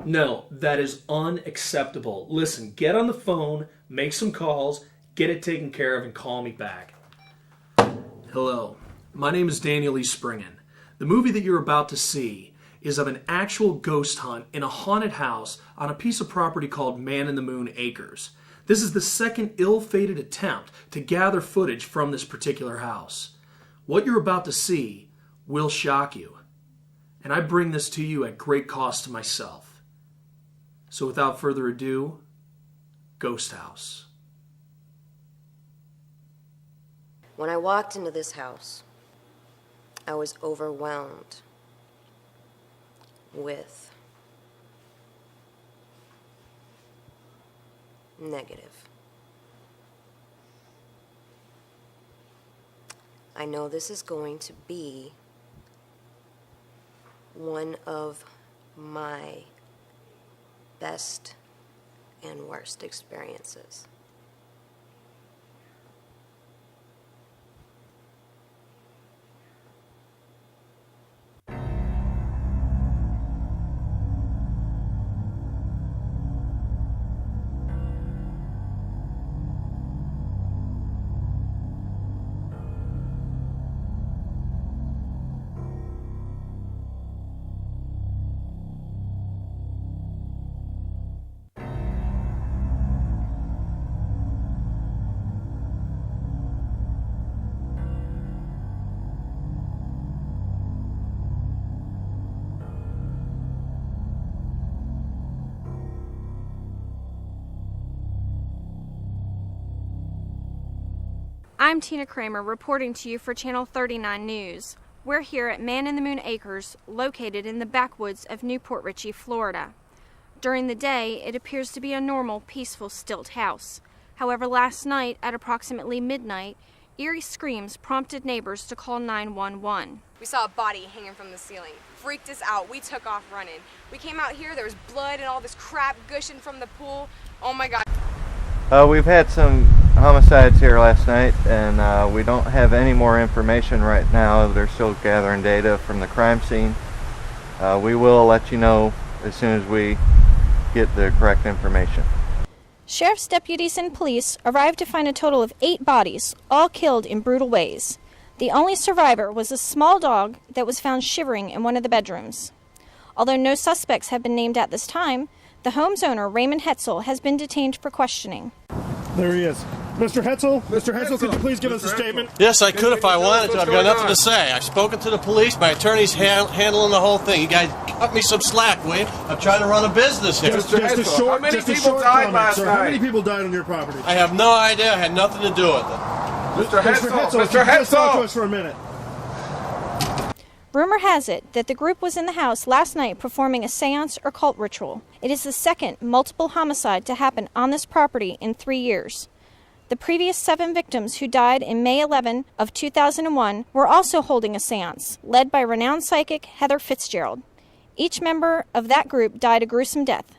No, that is unacceptable. Listen, get on the phone, make some calls, get it taken care of, and call me back. Hello, my name is Daniel E. Springen. The movie that you're about to see is of an actual ghost hunt in a haunted house on a piece of property called Man in the Moon Acres. This is the second ill-fated attempt to gather footage from this particular house. What you're about to see will shock you, and I bring this to you at great cost to myself. So without further ado, Ghost House. When I walked into this house, I was overwhelmed with negative. I know this is going to be one of my best and worst experiences. I'm Tina Kramer reporting to you for Channel 39 News. We're here at Man in the Moon Acres, located in the backwoods of Newport Richey, Florida. During the day, it appears to be a normal, peaceful, stilt house. However, last night, at approximately midnight, eerie screams prompted neighbors to call 911. We saw a body hanging from the ceiling. Freaked us out. We took off running. We came out here, there was blood and all this crap gushing from the pool. Oh my God. We've had some homicides here last night, and we don't have any more information right now. They're still gathering data from the crime scene. We will let you know as soon as we get the correct information. Sheriff's deputies and police arrived to find a total of 8 bodies, all killed in brutal ways. The only survivor was a small dog that was found shivering in one of the bedrooms. Although no suspects have been named at this time, the home's owner, Ray Hetzel, has been detained for questioning. There he is. Mr. Hetzel? Mr. Hetzel, could you please give us a statement? Yes, I could if I wanted to. I've got nothing to say. I've spoken to the police. My attorney's handling the whole thing. You guys cut me some slack, will you? I'm trying to run a business here. Just a short, how many people died last night? How many people died on your property? I have no idea. I had nothing to do with it. Mr. Hetzel, talk to us for a minute. Rumor has it that the group was in the house last night performing a seance or cult ritual. It is the second multiple homicide to happen on this property in 3 years. The previous 7 victims who died in May 11 of 2001 were also holding a seance, led by renowned psychic Heather Fitzgerald. Each member of that group died a gruesome death.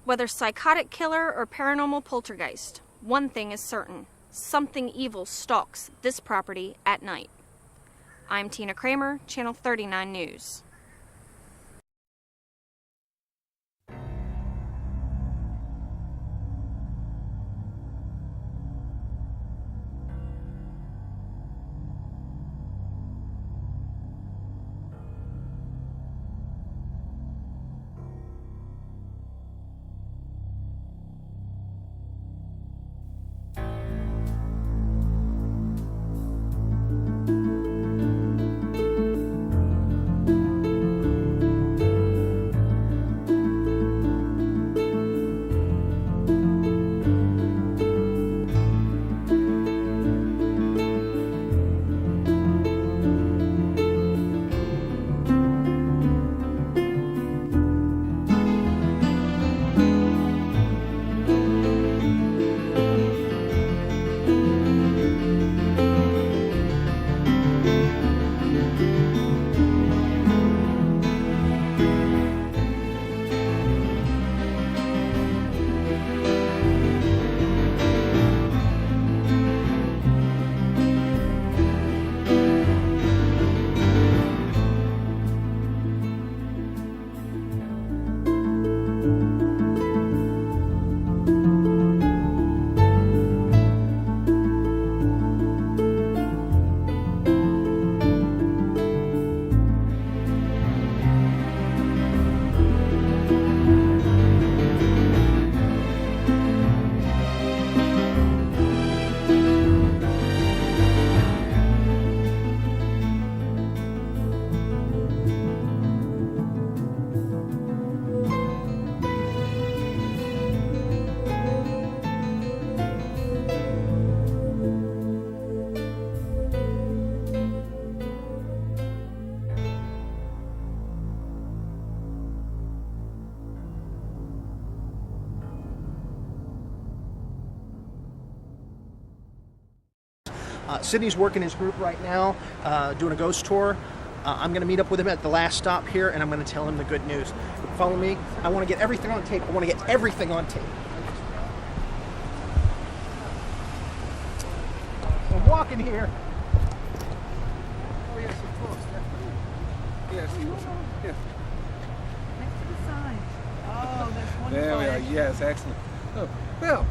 Whether psychotic killer or paranormal poltergeist, one thing is certain: something evil stalks this property at night. I'm Tina Kramer, Channel 39 News. Sidney's working his group right now, doing a ghost tour. I'm going to meet up with him at the last stop here, and I'm going to tell him the good news. Follow me. I want to get everything on tape. I'm walking here. Oh, yes, of course. Yes, yes. Next to the sign. Oh, that's wonderful. There we are. Yes, excellent. Oh, well,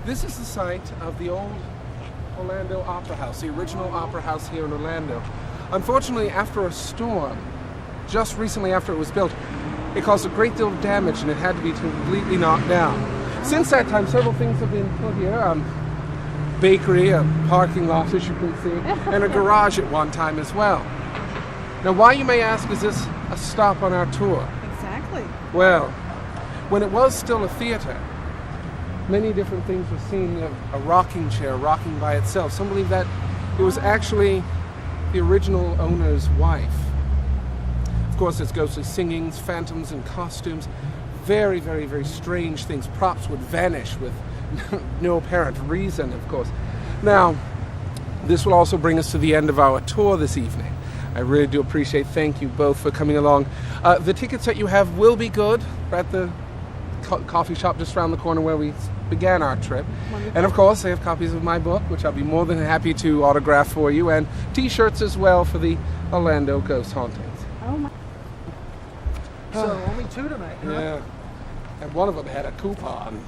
this is the site of the old Orlando Opera House, the original opera house here in Orlando. Unfortunately, after a storm, just recently after it was built, it caused a great deal of damage and it had to be completely knocked down. Since that time, several things have been put here. Bakery, a parking lot, as you can see, and a garage at one time as well. Now, why, you may ask, is this a stop on our tour? Exactly. Well, when it was still a theater, many different things were seen. A rocking chair rocking by itself. Some believe that it was actually the original owner's wife. Of course, there's ghostly singings, phantoms in costumes, very, very, very strange things. Props would vanish with no apparent reason, of course. Now, this will also bring us to the end of our tour this evening. I really do appreciate, thank you both for coming along. The tickets that you have will be good. We're at the coffee shop just around the corner where we began our trip. Wonderful. And of course, I have copies of my book, which I'll be more than happy to autograph for you, and t-shirts as well for the Orlando Ghost Hauntings. Oh my. So only 2 tonight, huh? Yeah. And one of them had a coupon.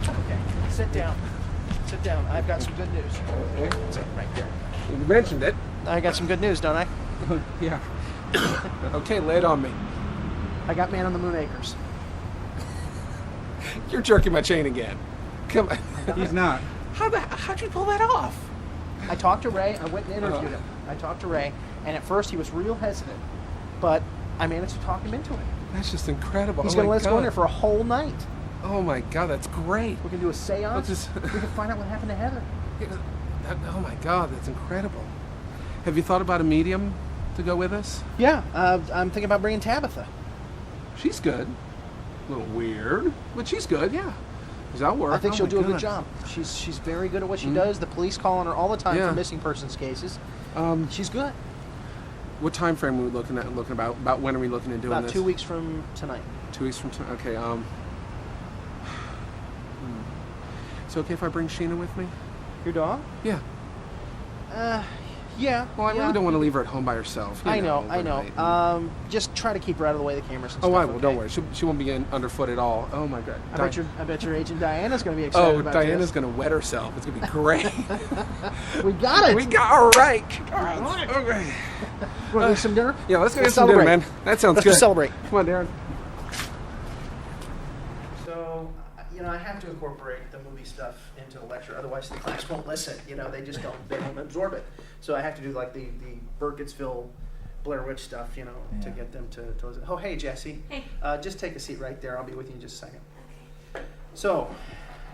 Okay, sit down. Sit down. I've got some good news. Okay. Sit right there. You mentioned it. I got some good news, don't I? Yeah. Okay, lay it on me. I got Man on the Moon Acres. You're jerking my chain again. Come on. He's not. How'd you pull that off? I talked to Ray. I went and interviewed him. I talked to Ray, and at first he was real hesitant, but I managed to talk him into it. That's just incredible. He's going to let us go in there for a whole night. Oh my God, that's great. We can do a seance. We can find out what happened to Heather. Oh my God, that's incredible. Have you thought about a medium to go with us? Yeah, I'm thinking about bringing Tabitha. She's good. A little weird, but she's good, yeah. Does that work? I think she'll do a good job. She's very good at what she does. The police call on her all the time for missing persons cases. She's good. What time frame are we looking about? About when are we looking at doing this? About 2 weeks from tonight. 2 weeks from tonight. Okay. Is it okay if I bring Sheena with me? Your dog? Yeah. Yeah. Well, I really don't want to leave her at home by herself. I know. Just try to keep her out of the way of the cameras and stuff. I will. Okay? Don't worry. She won't be underfoot at all. Oh my God. I bet your agent Diana's going to be excited about this. Diana's going to wet herself. It's going to be great. We got it. All right. Okay. Want to get some dinner? Yeah, let's go get some dinner, man. That sounds good. Let's celebrate. Come on, Darren. So, I have to incorporate the movie stuff into the lecture, otherwise the class won't listen. They just they won't absorb it. So I have to do like the Burkittsville Blair Witch stuff, to get them to listen. Oh, hey, Jesse. Hey. Just take a seat right there. I'll be with you in just a second. So,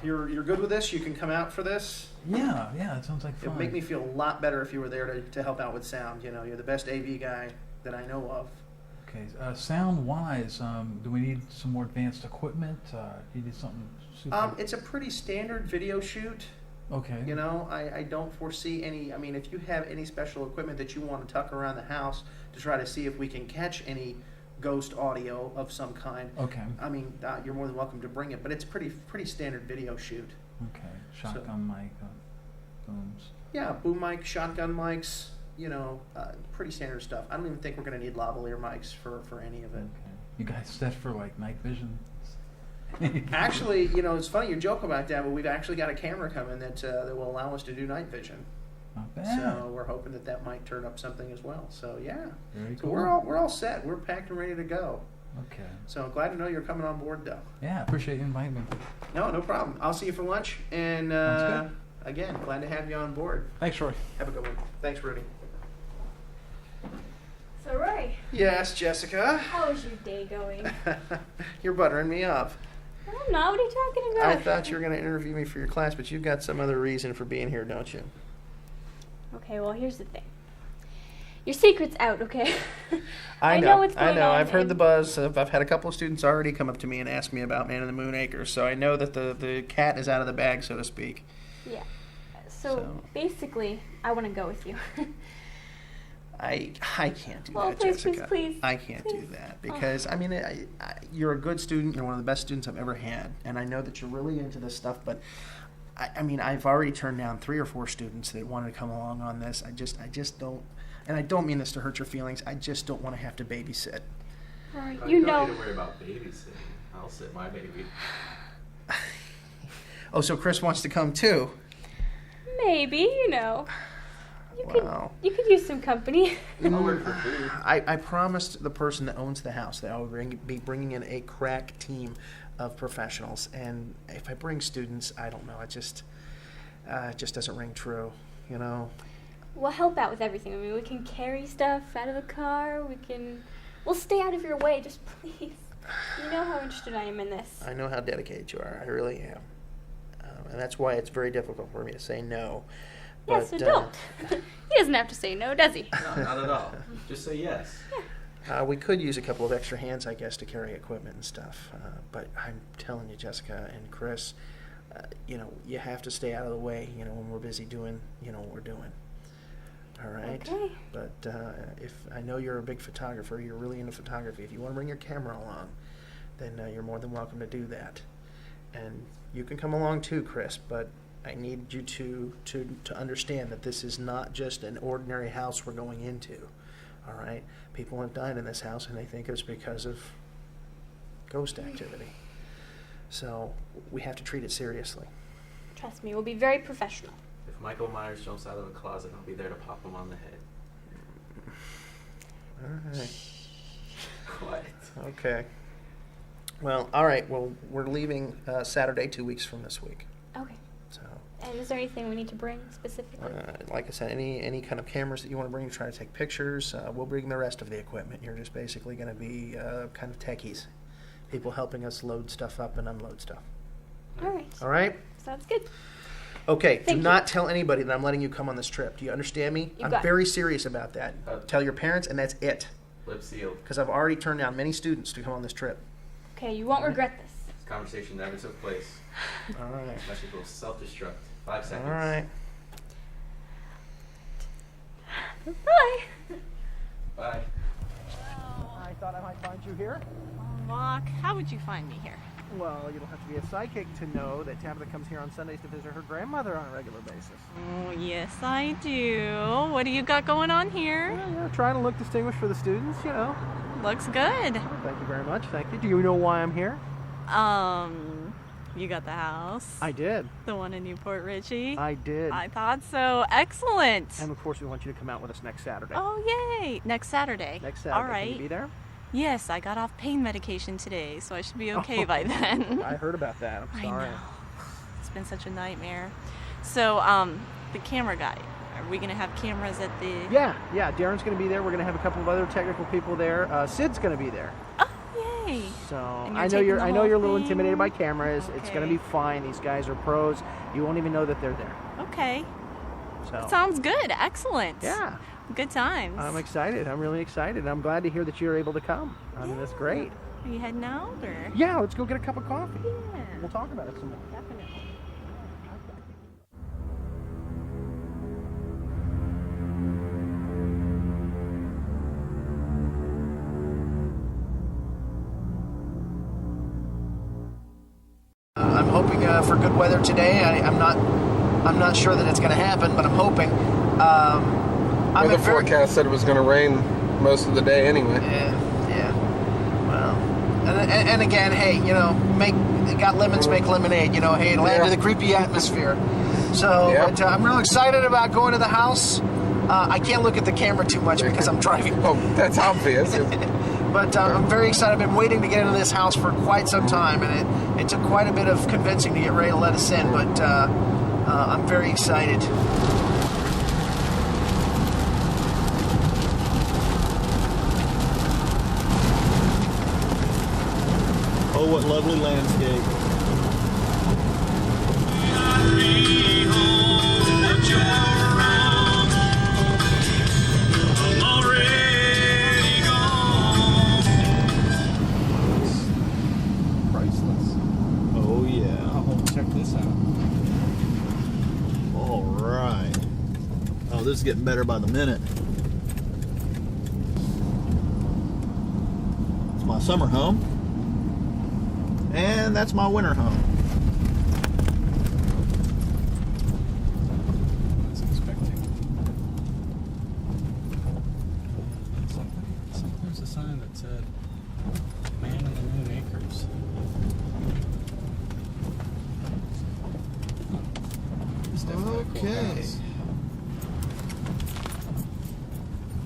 you're good with this? You can come out for this? Yeah, it sounds like fun. It would make me feel a lot better if you were there to help out with sound. You're the best AV guy that I know of. Okay, sound-wise, do we need some more advanced equipment? Do you need something super? It's a pretty standard video shoot. Okay. I don't foresee any. I mean, if you have any special equipment that you want to tuck around the house to try to see if we can catch any ghost audio of some kind. Okay. I mean, you're more than welcome to bring it, but it's pretty standard video shoot. Okay. Shotgun mic, booms. Yeah, boom mic, shotgun mics. Pretty standard stuff. I don't even think we're going to need lavalier mics for any of it. Okay. You guys set for like night vision? Actually, it's funny you joke about that, but we've actually got a camera coming that will allow us to do night vision. Not bad. So we're hoping that might turn up something as well. So yeah. Very so cool. we're all set. We're packed and ready to go. Okay. So I'm glad to know you're coming on board, though. Yeah, appreciate you inviting me. No problem. I'll see you for lunch. And again, glad to have you on board. Thanks, Roy. Have a good one. Thanks, Rudy. So, Roy. Yes, Jessica. How is your day going? You're buttering me up. I'm not. What are you talking about? I thought you were going to interview me for your class, but you've got some other reason for being here, don't you? Okay, well, here's the thing. Your secret's out, okay? I know what's going on. I've heard the buzz. I've had a couple of students already come up to me and ask me about Man in the Moon Acres, so I know that the cat is out of the bag, so to speak. Yeah. So basically, I want to go with you. I can't do Oh, that, please, Jessica. please, I can't do that because I mean, you're a good student. You're one of the best students I've ever had, and I know that you're really into this stuff. But I mean, I've already turned down 3 or 4 students that wanted to come along on this. I just don't, and I don't mean this to hurt your feelings. I just don't want to have to babysit. Right, you don't need to worry about babysitting. I'll sit my baby. Oh, so Chris wants to come too? Maybe, you know. You could use some company. I promised the person that owns the house that I would be bringing in a crack team of professionals, and if I bring students, I don't know. It just doesn't ring true, you know. We'll help out with everything. I mean, we can carry stuff out of the car. We'll stay out of your way. Just please. You know how interested I am in this. I know how dedicated you are. I really am, and that's why it's very difficult for me to say no. Yes, so don't. He doesn't have to say no, does he? No, not at all. Just say yes. We could use a couple of extra hands, I guess, to carry equipment and stuff. But I'm telling you, Jessica and Chris, you know, you have to stay out of the way, you know, when we're busy doing, you know, what we're doing. All right? Okay. But if I know you're a big photographer, you're really into photography. If you want to bring your camera along, then you're more than welcome to do that. And you can come along too, Chris, but I need you to understand that this is not just an ordinary house we're going into, all right? People have died in this house, and they think it's because of ghost activity. So we have to treat it seriously. Trust me, we'll be very professional. If Michael Myers jumps out of a closet, I'll be there to pop him on the head. All right. What? Okay. Well, all right. Well, we're leaving Saturday, 2 weeks from this week. Okay. So. And is there anything we need to bring specifically? Like I said, any kind of cameras that you want to bring to try to take pictures, we'll bring the rest of the equipment. You're just basically going to be kind of techies, people helping us load stuff up and unload stuff. All right. All right? Sounds good. Okay, Thank do not tell anybody that I'm letting you come on this trip. Do you understand me? You I'm got it. very serious about that. Tell your parents, and that's it. Lip sealed. Because I've already turned down many students to come on this trip. Okay, you won't regret this. This conversation never took place. All right. Message will self-destruct. 5 seconds. All right. Bye. Bye. I thought I might find you here. Mark, how would you find me here? Well, you don't have to be a psychic to know that Tabitha comes here on Sundays to visit her grandmother on a regular basis. Oh, yes, I do. What do you got going on here? Well, you're trying to look distinguished for the students, you know. Looks good. Thank you very much. Thank you. Do you know why I'm here? You got the house? I did. The one in Newport Richie? I did. I thought so. Excellent. And of course, we want you to come out with us next Saturday. Oh, yay. Next Saturday. Next Saturday. All right. Can you be there? Yes, I got off pain medication today, so I should be okay by then. I heard about that. I'm sorry. I know. It's been such a nightmare. So, the camera guy, are we going to have cameras at the... Yeah. Darren's going to be there. We're going to have a couple of other technical people there. Sid's going to be there. Oh, yay. So And I know you're a little thing? intimidated by cameras. Okay. It's going to be fine. These guys are pros. You won't even know that they're there. Okay. So Sounds good. Excellent. yeah. Good times. I'm excited. I'm really excited. I'm glad to hear that you're able to come. I mean, that's great. Are you heading out, or? Yeah, let's go get a cup of coffee. Yeah. We'll talk about it some more. Definitely. I'm hoping for good weather today. I'm not sure that it's going to happen, but I'm hoping. The forecast said it was going to rain most of the day anyway. Yeah. Well, and again, hey, you know, got lemons, make lemonade. You know, hey, it'll add to the creepy atmosphere. So, but I'm real excited about going to the house. I can't look at the camera too much because I'm driving. Oh, that's obvious. But I'm very excited. I've been waiting to get into this house for quite some time, and it took quite a bit of convincing to get Ray to let us in, but I'm very excited. Oh, what lovely landscape. Priceless. Oh, yeah. Check this out. All right. This is getting better by the minute. It's my summer home. And that's my winter home. There's a sign that said Man in the Moon Acres. Okay.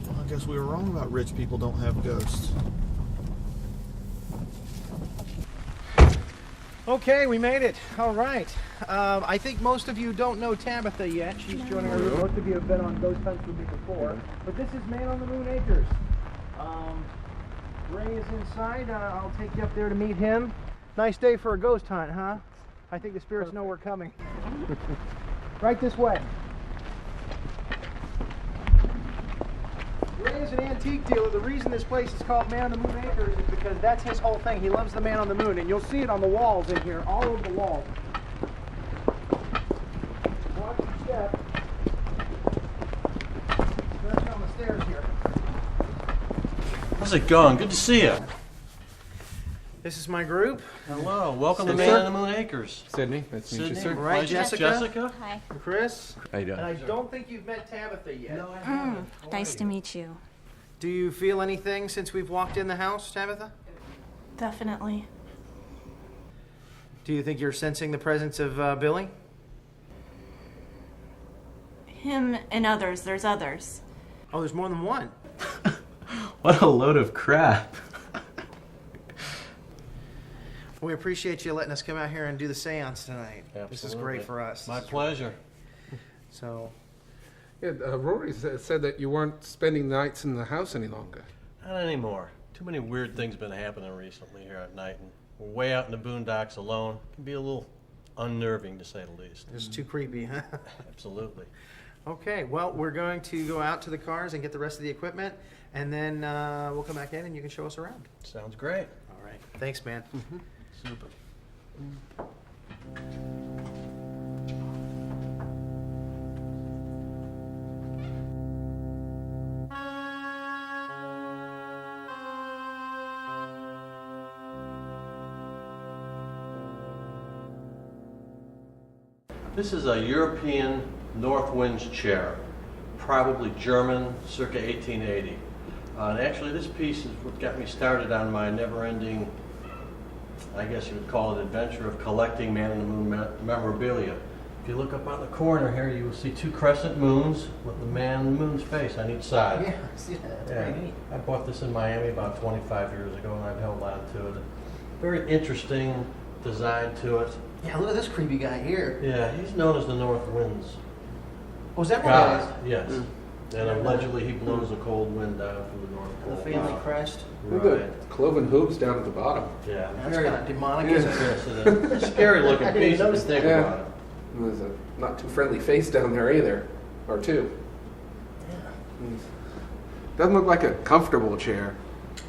Well, I guess we were wrong about rich people don't have ghosts. Okay, we made it. All right. I think most of you don't know Tabitha yet. She's joining our group. Most of you have been on Ghost Hunts with me before. But this is Man on the Moon Acres. Ray is inside. I'll take you up there to meet him. Nice day for a ghost hunt, huh? I think the spirits know we're coming. Right this way. Ray is an antique dealer. The reason this place is called Man on the Moon Acres is because that's his whole thing. He loves the man on the moon, and you'll see it on the walls in here, all over the walls. Watch your step. Especially on the stairs here. How's it going? Good to see you. This is my group. Hello. Welcome to Sidney, Man sir. on the Moon Acres. Sydney, nice to meet you, sir. Right, Pleasure. Jessica. Jessica. Hi. Chris. How you doing? And I don't think you've met Tabitha yet. No, I haven't. Nice to meet you. Do you feel anything since we've walked in the house, Tabitha? Definitely. Do you think you're sensing the presence of Billy? Him and others. There's others. Oh, there's more than one. What a load of crap. We appreciate you letting us come out here and do the seance tonight. Absolutely. This is great for us. My pleasure. So, Yeah, Rory said that you weren't spending nights in the house any longer. Not anymore. Too many weird things been happening recently here at night, and we're way out in the boondocks alone. It can be a little unnerving, to say the least. it's too creepy, huh? Absolutely. Okay, well, we're going to go out to the cars and get the rest of the equipment, and then we'll come back in and you can show us around. Sounds great. All right. Thanks, man. Super. This is a European north winds chair, probably German, circa 1880. And actually this piece is what got me started on my never-ending, I guess you would call it, adventure of collecting Man on the Moon memorabilia. If you look up on the corner here, you will see two crescent moons with the man on the moon's face on each side. Yeah, I see that. That's pretty neat. I bought this in Miami about 25 years ago, and I've held on to it. Very interesting design to it. Yeah, look at this creepy guy here. Yeah, he's known as the North Winds Oh, is that what god. that is? Yes. And allegedly he blows a cold wind down from the North Pole. The family crest. Look at the cloven hooves down at the bottom. Yeah. That's kind of demonic, Yeah. isn't it? Yes, it is. It's a scary looking I didn't piece if you notice think that. about it. And there's a not too friendly face down there either, or two. Doesn't look like a comfortable chair.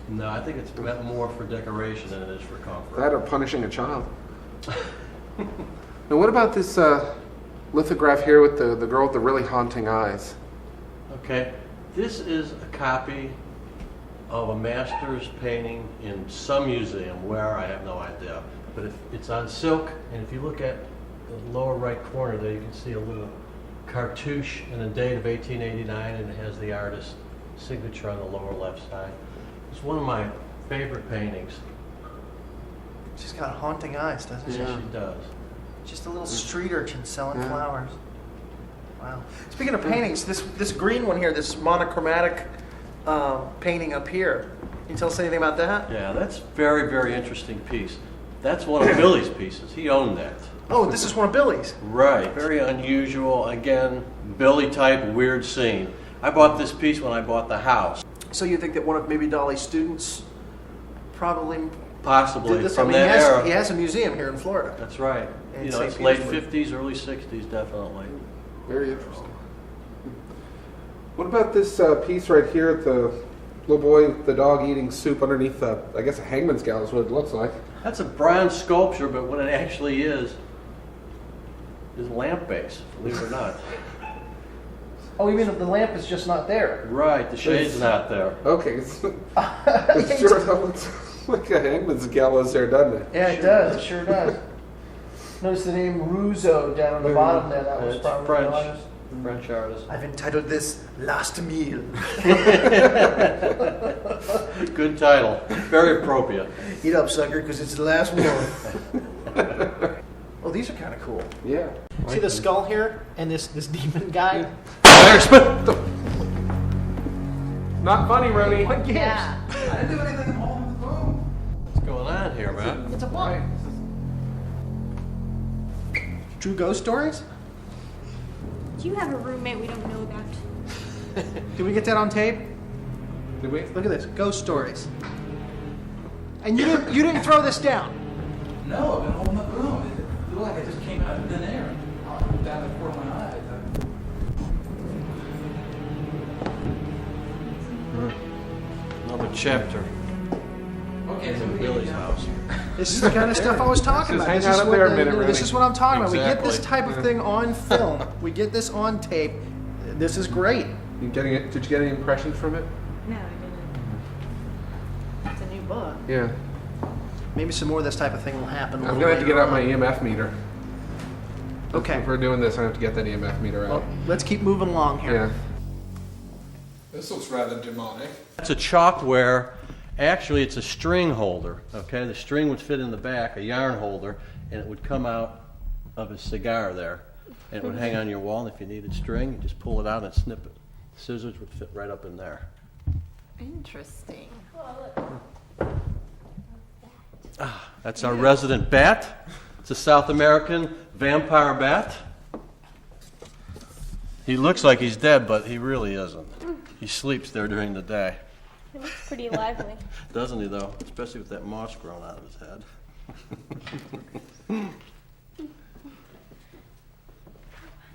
No, I think it's meant more for decoration than it is for comfort. That or punishing a child. Now, what about this lithograph here with the girl with the really haunting eyes? Okay, this is a copy of a master's painting in some museum, where I have no idea. But it's on silk, and if you look at the lower right corner there, you can see a little cartouche and a date of 1889, and it has the artist's signature on the lower left side. It's one of my favorite paintings. She's got haunting eyes, doesn't she? Yes, she does. Just a little street urchin selling flowers. Wow. Speaking of paintings, this green one here, this monochromatic painting up here. Can you tell us anything about that? Yeah, that's very, very interesting piece. That's one of Billy's pieces. He owned that. Oh, this is one of Billy's. Right. Very unusual. Again, Billy type weird scene. I bought this piece when I bought the house. So you think that one of maybe Dolly's students probably Possibly did this? from I mean, that era. he has a museum here in Florida. That's right. In You know, St. it's late Petersburg. 50s, early 60s, definitely. Very interesting. What about this piece right here? The little boy with the dog eating soup underneath, I guess, a hangman's gallows, what it looks like. That's a bronze sculpture, but what it actually is lamp base, believe it or not. Oh, you mean the lamp is just not there? Right, the shade's not there. Okay, it sure looks like a hangman's gallows there, doesn't it? Yeah, it does. It sure does. Notice the name Rousseau down on the bottom there. That was It's probably French. the artist. French artist. I've entitled this Last Meal. Good title. Very appropriate. Eat up, sucker, because it's the last one. Oh, these are kind of cool. Yeah. See the skull here and this demon guy? Not funny, Rooney. What gives? Yeah. I didn't do anything at all. What's going on here, man? It's a book. True ghost stories? Do you have a roommate we don't know about? Did we get that on tape? Did we? Look at this, ghost stories. And you didn't throw this down. No, I've been holding the broom. It looked like it just came out of thin air. Down the corner of my eyes. Another chapter. Okay, so in Billy's house. This is the kind of stuff I was talking Just about. hang This out is up what there a the- minute, This Rooney. is what I'm talking about. We get this Exactly. type of thing on film. We get this on tape. This is great. Did you get any impressions from it? No, I didn't. It's a new book. Yeah. Maybe some more of this type of thing will happen. I'm gonna have to get out my EMF meter. Okay. If we're doing this, I have to get that EMF meter out. Well, let's keep moving along here. Yeah. This looks rather demonic. That's a chalkware. Actually, it's a string holder. Okay, the string would fit in the back, a yarn holder, and it would come out of a cigar there, and it would hang on your wall. And if you needed string, you just pull it out and snip it. The scissors would fit right up in there. Interesting. That's our resident bat. It's a South American vampire bat. He looks like he's dead, but he really isn't. He sleeps there during the day. It looks pretty lively. Doesn't he, though? Especially with that moss growing out of his head.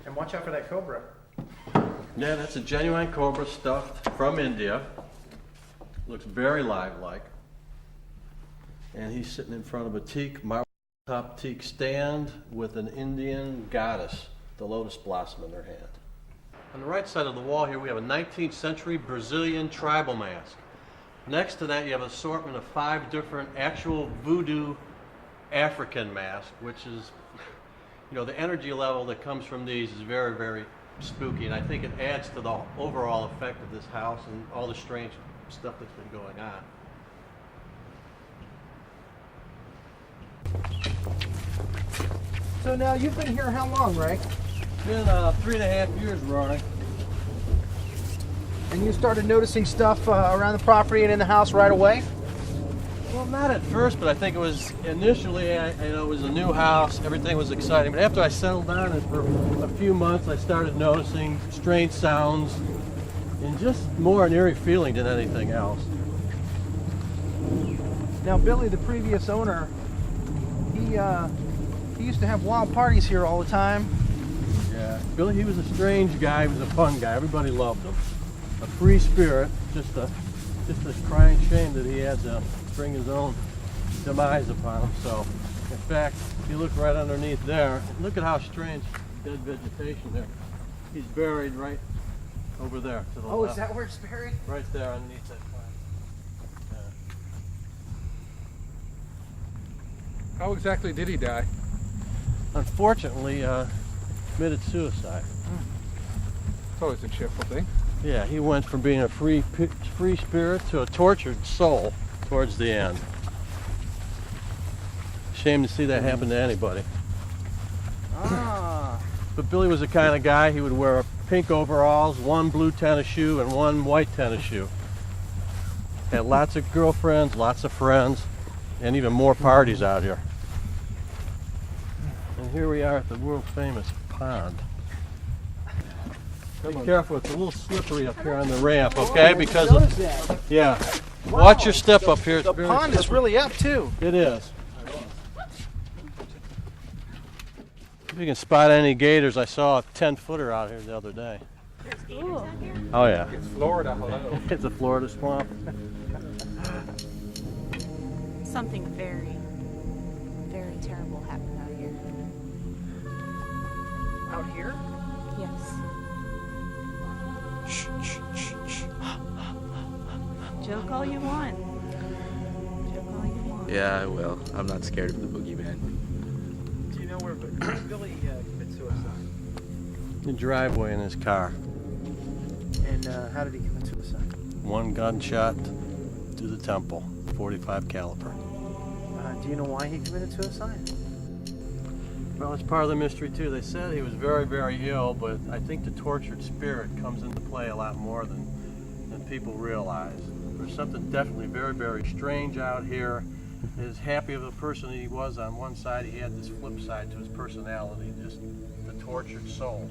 And watch out for that cobra. Yeah, that's a genuine cobra stuffed from India. Looks very live-like. And he's sitting in front of a teak, marble top teak stand with an Indian goddess, the lotus blossom in her hand. On the right side of the wall here, we have a 19th century Brazilian tribal mask. Next to that, you have an assortment of 5 different actual voodoo African masks, which is, you know, the energy level that comes from these is very, very spooky, and I think it adds to the overall effect of this house and all the strange stuff that's been going on. So now you've been here how long, Ray? Been 3.5 years, Rory. And you started noticing stuff around the property and in the house right away? Well, not at first, but I think it was initially, it was a new house, everything was exciting. But after I settled down and for a few months, I started noticing strange sounds and just more an eerie feeling than anything else. Now, Billy, the previous owner, he used to have wild parties here all the time. Yeah, Billy, he was a strange guy, he was a fun guy, everybody loved him. A free spirit, just a crying shame that he had to bring his own demise upon himself. In fact, if you look right underneath there, look at how strange dead vegetation there. He's buried right over there to the left. Oh, is that where it's buried? Right there underneath that plant. Yeah. How exactly did he die? Unfortunately, committed suicide. It's always a cheerful thing. Yeah, he went from being a free spirit to a tortured soul towards the end. Shame to see that happen to anybody. Ah. But Billy was the kind of guy, he would wear pink overalls, 1 blue tennis shoe, and 1 white tennis shoe. Had lots of girlfriends, lots of friends, and even more parties out here. And here we are at the world famous pond. Be careful, it's a little slippery up here on the ramp, okay? Because of, yeah. Watch your step up here. It's The very pond is slippery. really up, too. It is. If you can spot any gators, I saw a 10-footer out here the other day. There's gators out here? Oh yeah. It's Florida, hello. It's a Florida swamp. Something very, very terrible happened out here. Out here? Yes. Joke all you want. Joke all you want. Yeah, I will. I'm not scared of the boogeyman. Do you know where Billy committed suicide? The driveway in his car. And how did he commit suicide? One gunshot to the temple, 45 caliber. Do you know why he committed suicide? Well, it's part of the mystery too. They said he was very, very ill, but I think the tortured spirit comes into play a lot more than people realize. There's something definitely very, very strange out here. As happy of a person he was on one side, he had this flip side to his personality, just the tortured soul.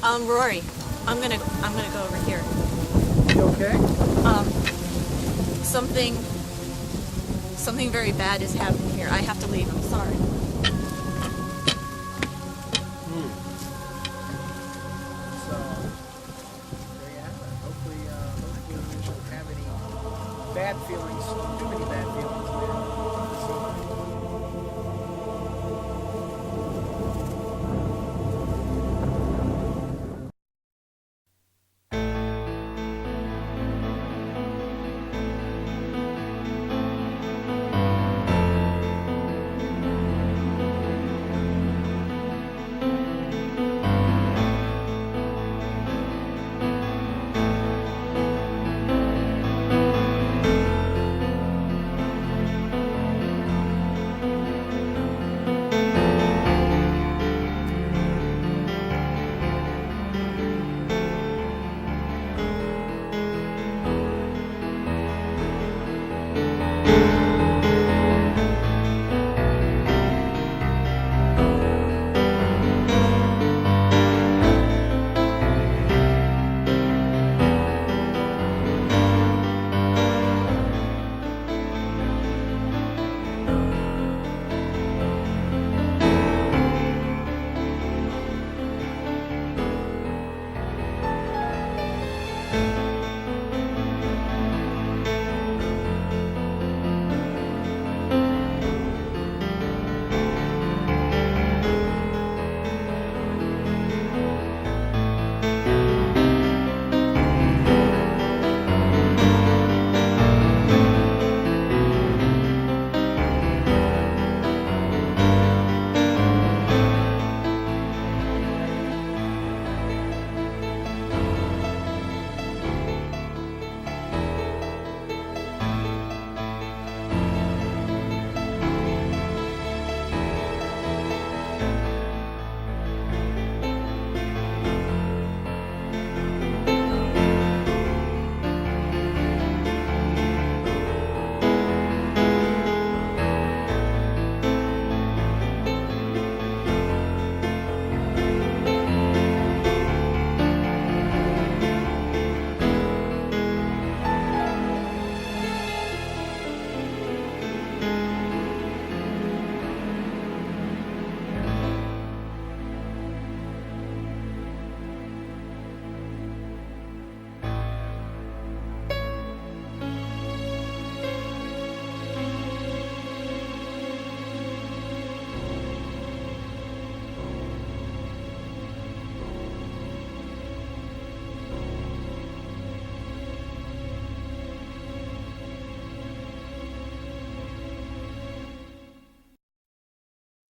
Rory, I'm gonna go over here. You okay? Something very bad is happening here. I have to leave. I'm sorry. So there you have it. Hopefully we shouldn't have any bad feelings, too many bad feelings later.